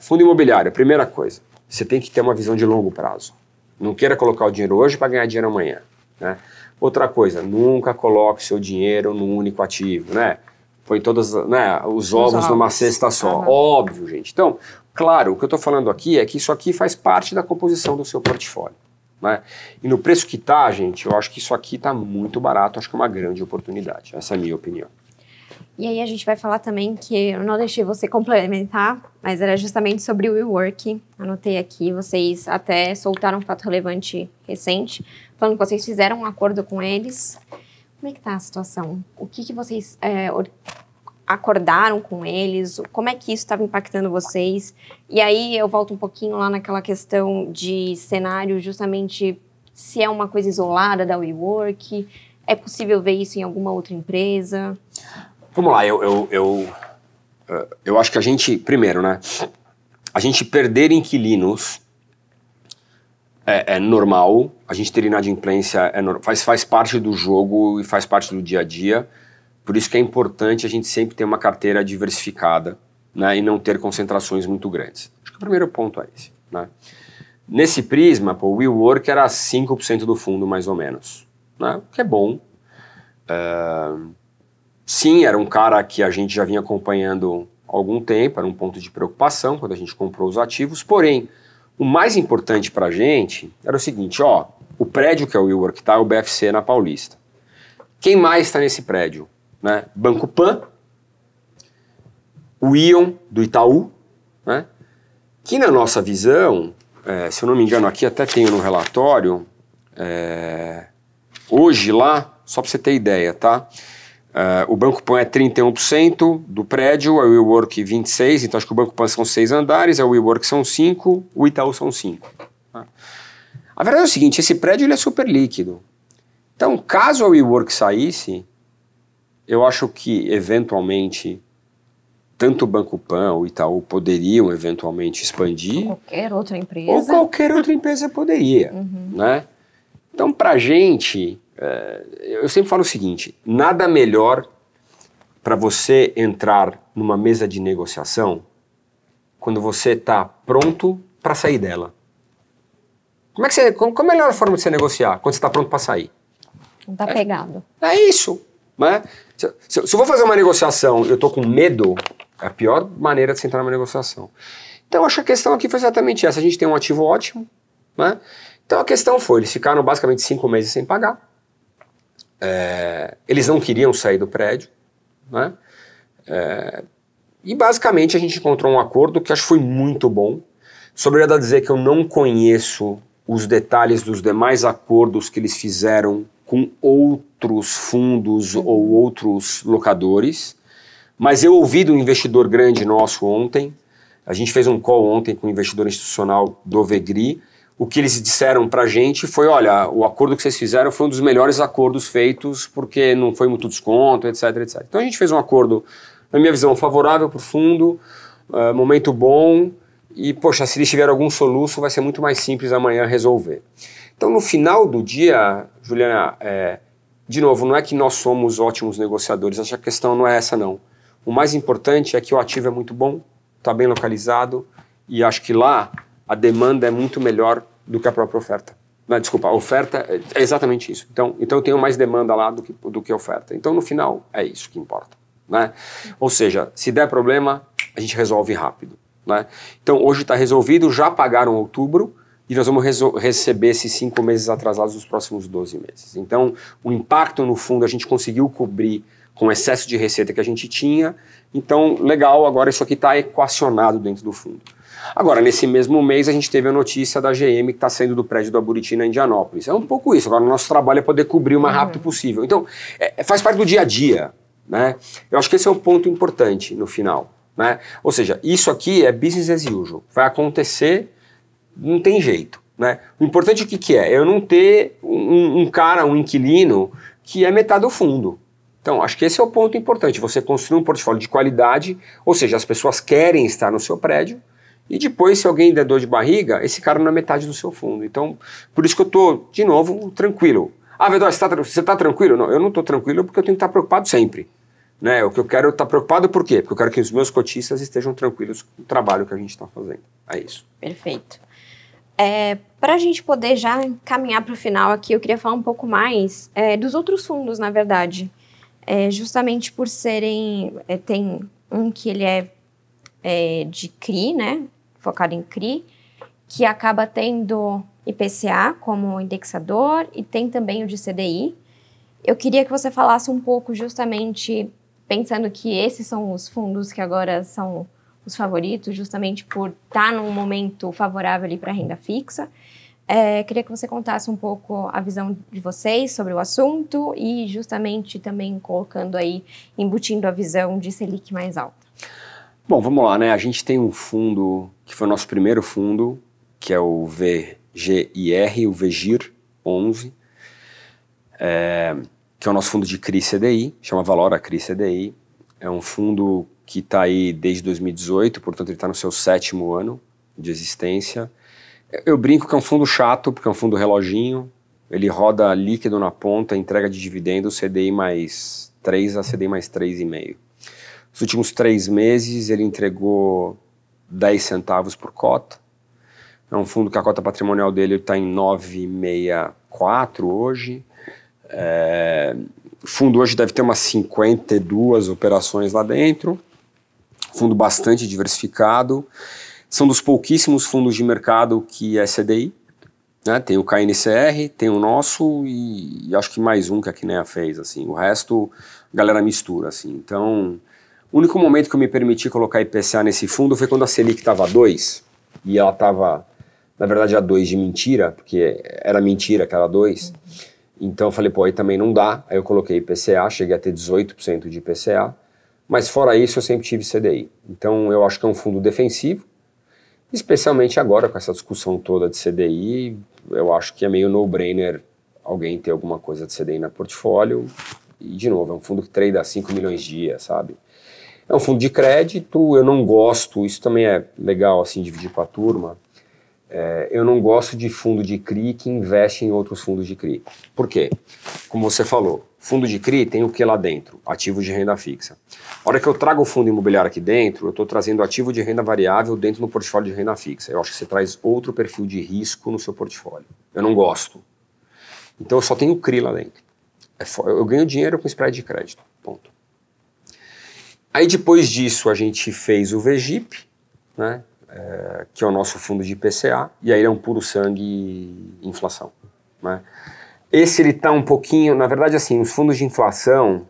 S2: Fundo imobiliário, primeira coisa, você tem que ter uma visão de longo prazo. Não queira colocar o dinheiro hoje para ganhar dinheiro amanhã, né? Outra coisa, nunca coloque seu dinheiro num único ativo, né? Põe todos, né, os ovos numa cesta só. Óbvio, gente. Então, claro, o que eu estou falando aqui é que isso aqui faz parte da composição do seu portfólio, né? E no preço que está, gente, eu acho que isso aqui está muito barato, acho que é uma grande oportunidade. Essa é a minha opinião.
S1: E aí a gente vai falar também que eu não deixei você complementar, mas era justamente sobre o WeWork. Anotei aqui, vocês até soltaram um fato relevante recente, falando que vocês fizeram um acordo com eles. Como é que tá a situação? O que vocês acordaram com eles? Como é que isso estava impactando vocês? E aí eu volto um pouquinho lá naquela questão de cenário, justamente se é uma coisa isolada da WeWork, é possível ver isso em alguma outra empresa?
S2: Vamos lá, eu acho que a gente, primeiro, né, a gente perder inquilinos é normal, a gente ter inadimplência faz parte do jogo e faz parte do dia a dia, por isso que é importante a gente sempre ter uma carteira diversificada, né, e não ter concentrações muito grandes. Acho que o primeiro ponto é esse, né. Nesse prisma, o WeWork era 5% do fundo, mais ou menos, né, o que é bom. Sim, era um cara que a gente já vinha acompanhando há algum tempo, era um ponto de preocupação quando a gente comprou os ativos, porém, o mais importante para a gente era o seguinte, o prédio que é o WeWork tá, é o BFC na Paulista. Quem mais está nesse prédio? Né? Banco Pan, o Ion do Itaú, né? Que na nossa visão, se eu não me engano aqui até tenho no relatório, hoje lá, só para você ter ideia, tá? O Banco Pan é 31% do prédio, a WeWork 26%, então acho que o Banco Pan são 6 andares, a WeWork são 5, o Itaú são 5. Tá? A verdade é o seguinte, esse prédio ele é super líquido. Então, caso a WeWork saísse, eu acho que eventualmente tanto o Banco Pan, o Itaú poderiam eventualmente expandir.
S1: Ou qualquer outra empresa.
S2: Ou qualquer outra empresa poderia, né? Então, pra gente... eu sempre falo o seguinte, nada melhor para você entrar numa mesa de negociação quando você está pronto para sair dela. Qual é a melhor forma de você negociar? Quando você está pronto para sair.
S1: Não está pegado.
S2: É isso, né? Se eu vou fazer uma negociação e eu estou com medo, é a pior maneira de você entrar numa negociação. Então, eu acho que a questão aqui foi exatamente essa. A gente tem um ativo ótimo, né? Então, a questão foi, eles ficaram basicamente 5 meses sem pagar. Eles não queriam sair do prédio, né? E basicamente a gente encontrou um acordo que acho que foi muito bom. Só obrigado a dizer que eu não conheço os detalhes dos demais acordos que eles fizeram com outros fundos ou outros locadores, mas eu ouvi do investidor grande nosso ontem, a gente fez um call ontem com o investidor institucional do Vegri. O que eles disseram pra gente foi, olha, o acordo que vocês fizeram foi um dos melhores acordos feitos porque não foi muito desconto, etc, etc. Então a gente fez um acordo na minha visão, favorável para o fundo, momento bom, e, poxa, se eles tiverem algum soluço, vai ser muito mais simples amanhã resolver. Então, no final do dia, Juliana, de novo, não é que nós somos ótimos negociadores, acho que a questão não é essa, não. O mais importante é que o ativo é muito bom, está bem localizado, e acho que lá a demanda é muito melhor do que a própria oferta. Não, desculpa, a oferta é exatamente isso. Então eu tenho mais demanda lá do que oferta. Então, no final, é isso que importa, né? Ou seja, se der problema, a gente resolve rápido, né? Então, hoje está resolvido, já pagaram outubro, e nós vamos receber esses 5 meses atrasados nos próximos 12 meses. Então, o impacto no fundo a gente conseguiu cobrir com o excesso de receita que a gente tinha. Então, legal, agora isso aqui está equacionado dentro do fundo. Agora, nesse mesmo mês, a gente teve a notícia da GM que está saindo do prédio da Buriti na Indianópolis. É um pouco isso. Agora, o nosso trabalho é poder cobrir o mais rápido possível. Então, faz parte do dia a dia, né? Eu acho que esse é um ponto importante no final, né? Ou seja, isso aqui é business as usual. Vai acontecer, não tem jeito, né? O importante o que é? Eu não ter um inquilino que é metade do fundo. Então, acho que esse é o ponto importante. Você construir um portfólio de qualidade, ou seja, as pessoas querem estar no seu prédio, e depois, se alguém der dor de barriga, esse cara não é metade do seu fundo. Então, por isso que eu estou, de novo, tranquilo. Ah, Vedó, você está tranquilo? Não, eu não estou tranquilo porque eu tenho que estar preocupado sempre. Né? O que eu quero estar preocupado por quê? Porque eu quero que os meus cotistas estejam tranquilos com o trabalho que a gente está fazendo. É isso.
S1: Perfeito. Para a gente poder já caminhar para o final aqui, eu queria falar um pouco mais dos outros fundos, na verdade. Justamente por serem... tem um que ele é de CRI, né? Focado em CRI, que acaba tendo IPCA como indexador e tem também o de CDI. Eu queria que você falasse um pouco justamente, pensando que esses são os fundos que agora são os favoritos, justamente por estar num momento favorável ali para a renda fixa. Queria que você contasse um pouco a visão de vocês sobre o assunto e justamente também colocando aí, embutindo a visão de Selic mais alta.
S2: Bom, vamos lá, né? A gente tem um fundo que foi o nosso primeiro fundo, que é o VGIR, o VGIR 11, que é o nosso fundo de CRI CDI, chama Valora CRI CDI. É um fundo que está aí desde 2018, portanto ele está no seu 7º ano de existência. Eu brinco que é um fundo chato, porque é um fundo reloginho, ele roda líquido na ponta, entrega de dividendo, CDI mais 3 a CDI mais 3,5. Nos últimos 3 meses ele entregou 10 centavos por cota. É um fundo que a cota patrimonial dele está em 9,64 hoje. O fundo hoje deve ter umas 52 operações lá dentro. Fundo bastante diversificado. São dos pouquíssimos fundos de mercado que é CDI. Né? Tem o KNCR, tem o nosso e acho que mais um que a Kinea fez. Assim. O resto a galera mistura. Assim. Então... O único momento que eu me permiti colocar IPCA nesse fundo foi quando a Selic estava a 2, e ela estava, na verdade, a 2 de mentira, porque era mentira que era 2. Então eu falei, pô, aí também não dá. Aí eu coloquei IPCA, cheguei a ter 18% de IPCA, mas fora isso eu sempre tive CDI. Então eu acho que é um fundo defensivo, especialmente agora com essa discussão toda de CDI, eu acho que é meio no-brainer alguém ter alguma coisa de CDI no portfólio. E, de novo, é um fundo que trade a 5 milhões de dias, sabe? É um fundo de crédito, eu não gosto, isso também é legal assim dividir para a turma, eu não gosto de fundo de CRI que investe em outros fundos de CRI. Por quê? Como você falou, fundo de CRI tem o que lá dentro? Ativos de renda fixa. A hora que eu trago o fundo imobiliário aqui dentro, eu estou trazendo ativo de renda variável dentro do portfólio de renda fixa. Eu acho que você traz outro perfil de risco no seu portfólio. Eu não gosto. Então eu só tenho CRI lá dentro. Eu ganho dinheiro com spread de crédito, ponto. Aí depois disso a gente fez o VGIP, né, que é o nosso fundo de IPCA, e aí é um puro sangue inflação. Né. Esse ele está um pouquinho, na verdade assim, os fundos de inflação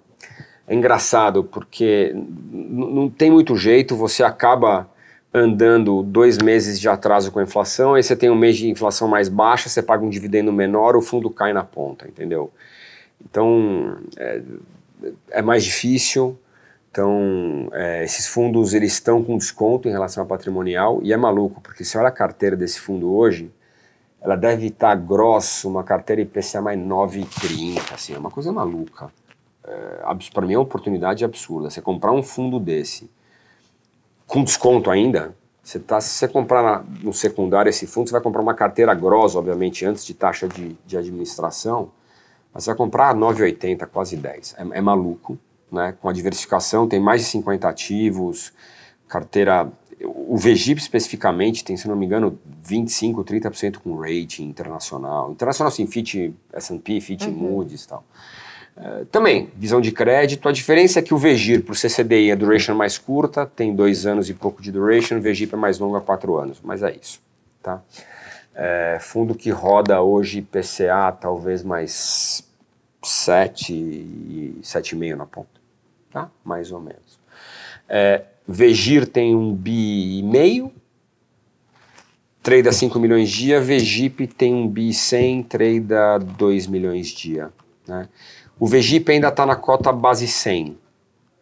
S2: é engraçado porque não tem muito jeito, você acaba andando 2 meses de atraso com a inflação, aí você tem um mês de inflação mais baixa, você paga um dividendo menor, o fundo cai na ponta, entendeu? Então é mais difícil. Então, esses fundos eles estão com desconto em relação ao patrimonial e é maluco, porque se olha a carteira desse fundo hoje, ela deve estar grosso, uma carteira IPCA mais 9,30, assim, é uma coisa maluca, para mim é uma oportunidade absurda. Você comprar um fundo desse, com desconto ainda, se você comprar no secundário esse fundo, você vai comprar uma carteira grossa, obviamente, antes de taxa de administração, mas você vai comprar 9,80, quase 10. É maluco, né? Com a diversificação, tem mais de 50 ativos, carteira... O VGIP especificamente tem, se não me engano, 25%, 30% com rating internacional. Internacional, assim, Fitch, S&P, Fitch Moody's e tal. Também, visão de crédito, a diferença é que o VGIR para o CCDI é duration mais curta, tem 2 anos e pouco de duration, o VGIP é mais longo, 4 anos, mas é isso, tá? Fundo que roda hoje PCA talvez mais 7,5 na ponta, tá? Mais ou menos. VGIR tem 1,5 bi, trade a 5 milhões dia, VGIP tem 1,1 bi, trade a 2 milhões dia, né? O VGIP ainda está na cota base 100.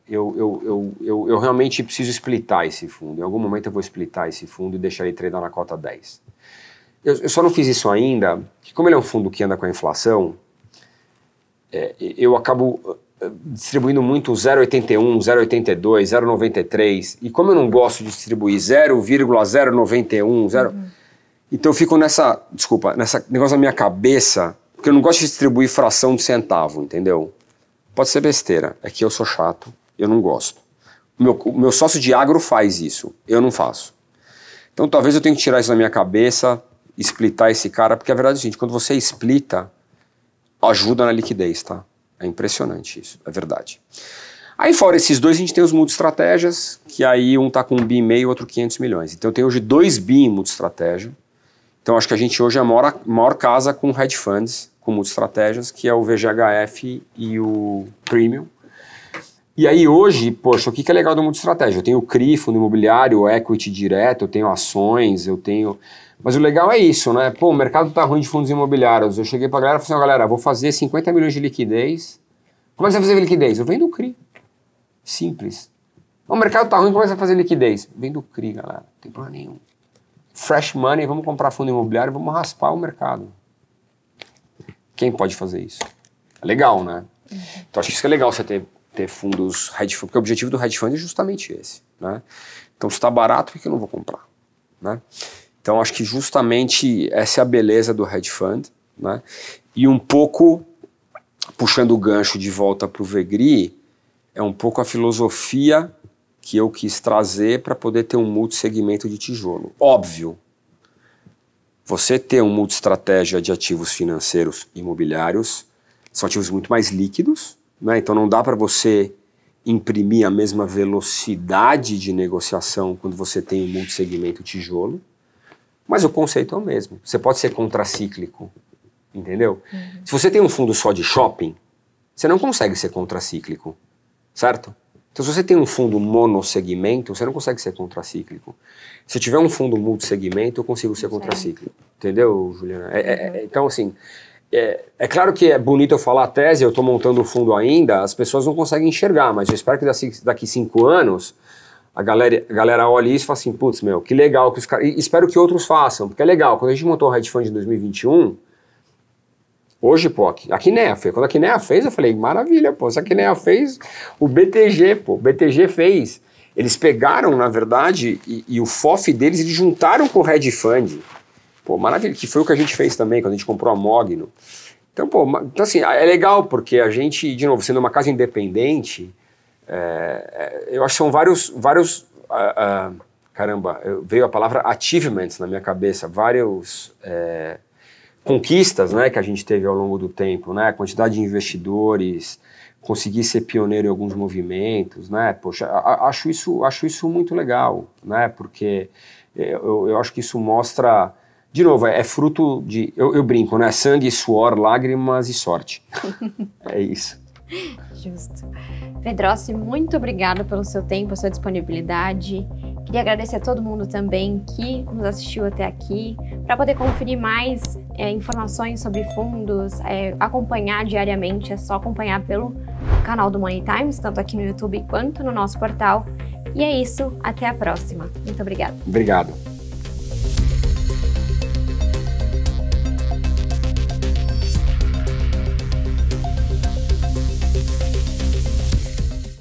S2: Eu realmente preciso splitar esse fundo. Em algum momento eu vou splitar esse fundo e deixar ele tradar na cota 10. Eu só não fiz isso ainda, porque como ele é um fundo que anda com a inflação, eu acabo distribuindo muito 0,81, 0,82, 0,93. E como eu não gosto de distribuir 0,091, então eu fico nesse negócio na minha cabeça, porque eu não gosto de distribuir fração de centavo, entendeu? Pode ser besteira, é que eu sou chato, eu não gosto. O meu sócio de agro faz isso, eu não faço. Então talvez eu tenha que tirar isso da minha cabeça, splitar esse cara, porque a verdade é o seguinte, quando você splita, ajuda na liquidez, tá? É impressionante isso, é verdade. Aí fora esses dois, a gente tem os multi-estratégias, que aí um tá com 1,5 bi, outro 500 milhões. Então eu tenho hoje 2 bi em multi-estratégia. Então acho que a gente hoje é a maior casa com hedge funds, com multi-estratégias, que é o VGHF e o Premium. E aí hoje, poxa, o que é legal do multi-estratégia? Eu tenho o CRI, fundo imobiliário, o equity direto, eu tenho ações, eu tenho... Mas o legal é isso, né? Pô, o mercado tá ruim de fundos imobiliários. Eu cheguei pra galera e falei assim, galera, vou fazer 50 milhões de liquidez. Como é que você vai fazer liquidez? Eu vendo o CRI. Simples. O mercado tá ruim, como é que você vai fazer liquidez? Vendo o CRI, galera. Não tem problema nenhum. Fresh money, vamos comprar fundo imobiliário, vamos raspar o mercado. Quem pode fazer isso? É legal, né? Então acho que isso é legal você ter fundos hedge fund, porque o objetivo do hedge fund é justamente esse, né? Então se está barato, por que eu não vou comprar? Né? Então acho que justamente essa é a beleza do hedge fund, né? E um pouco, puxando o gancho de volta para o VGRI, é um pouco a filosofia que eu quis trazer para poder ter um multi-segmento de tijolo. Óbvio, você ter um multi-estratégia de ativos financeiros imobiliários são ativos muito mais líquidos, né? Então não dá para você imprimir a mesma velocidade de negociação quando você tem um multi-segmento tijolo, mas o conceito é o mesmo. Você pode ser contracíclico, entendeu? Se você tem um fundo só de shopping, você não consegue ser contracíclico, certo? Então, se você tem um fundo monossegmento, você não consegue ser contracíclico. Se eu tiver um fundo multissegmento, eu consigo ser contracíclico. Entendeu, Juliana? Então, assim, é claro que é bonito eu falar a tese, eu estou montando o fundo ainda, as pessoas não conseguem enxergar, mas eu espero que daqui 5 anos a galera olhe isso e fale assim, putz, meu, que legal que os caras... E espero que outros façam, porque é legal. Quando a gente montou o Hedge Fund em 2021... Hoje, pô, a Kinea fez. Quando a Kinea fez, eu falei, maravilha, pô. Se a Kinea fez, o BTG fez. Eles pegaram, na verdade, e o FOF deles, eles juntaram com o Hedge Fund. Pô, maravilha, que foi o que a gente fez também, quando a gente comprou a Mogno. Então, pô, então assim, é legal, porque a gente, de novo, sendo uma casa independente, eu acho que são vários caramba, veio a palavra achievements na minha cabeça, vários... conquistas, né, que a gente teve ao longo do tempo, né, a quantidade de investidores, conseguir ser pioneiro em alguns movimentos, né, poxa, acho isso muito legal, né, porque eu acho que isso mostra, de novo, é fruto de, eu brinco, né, sangue, suor, lágrimas e sorte, é isso.
S1: Justo. Pedrossi, muito obrigada pelo seu tempo, a sua disponibilidade. Queria agradecer a todo mundo também que nos assistiu até aqui. Para poder conferir mais informações sobre fundos, acompanhar diariamente, é só acompanhar pelo canal do Money Times, tanto aqui no YouTube quanto no nosso portal. E é isso, até a próxima. Muito obrigada.
S2: Obrigado.